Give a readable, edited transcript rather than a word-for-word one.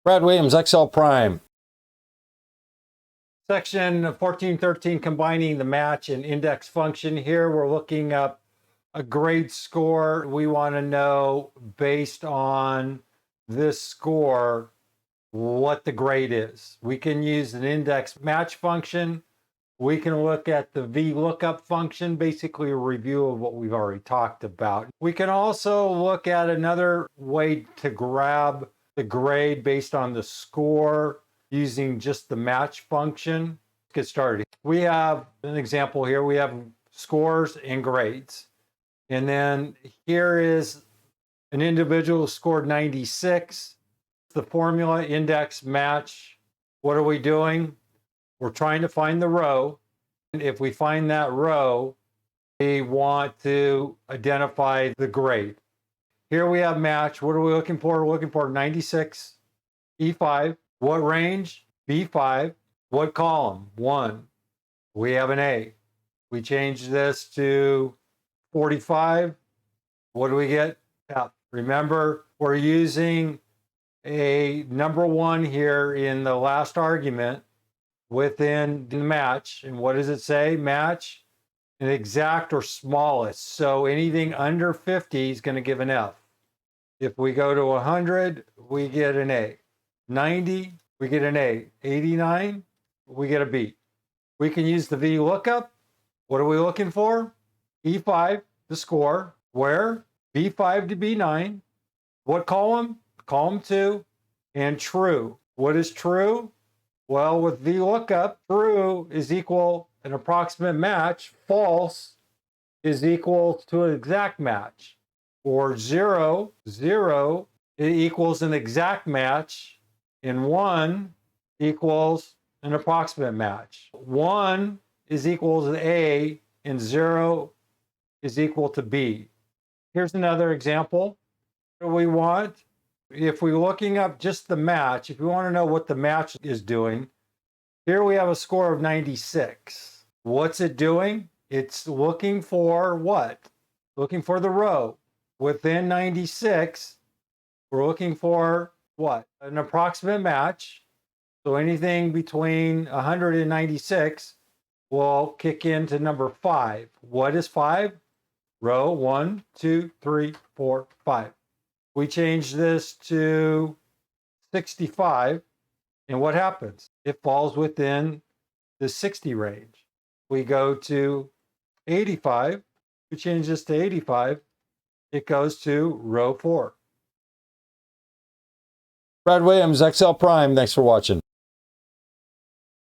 Brad Williams, XL Prime. Section 1413, combining the match and index function. Here we're looking up a grade score. We want to know, based on this score, what the grade is. We can use an index match function. We can look at the VLOOKUP function, basically a review of what we've already talked about. We can also look at another way to grab the grade based on the score using just the match function. Let's get started. We have an example here. We have scores and grades. And then here is an individual who scored 96. The formula, index, match. What are we doing? We're trying to find the row. And if we find that row, we want to identify the grade. Here we have match. What are we looking for? We're looking for 96, E5. What range? B5. What column? 1. We have an A. We change this to 45. What do we get? F. Remember, we're using a number 1 here in the last argument within the match. And what does it say? Match an exact or smallest. So anything under 50 is going to give an F. If we go to 100, we get an A. 90, we get an A. 89, we get a B. We can use the VLOOKUP. What are we looking for? E5, the score. Where? B5 to B9. What column? Column 2. And true. What is true? Well, with VLOOKUP, true is equal an approximate match. False is equal to an exact match. Or 0, it equals an exact match. And 1 equals an approximate match. 1 is equal to A and 0 is equal to B. Here's another example. What do we want? If we're looking up just the match, if we want to know what the match is doing, here we have a score of 96. What's it doing? It's looking for what? Looking for the row. Within 96, we're looking for what? An approximate match. So anything between 100 and 96 will kick into number 5. What is 5? Row 1, 2, 3, 4, 5. We change this to 65, and what happens? It falls within the 60 range. We go to 85. We change this to 85. It goes to row 4. Brad Williams, XL Prime. Thanks for watching.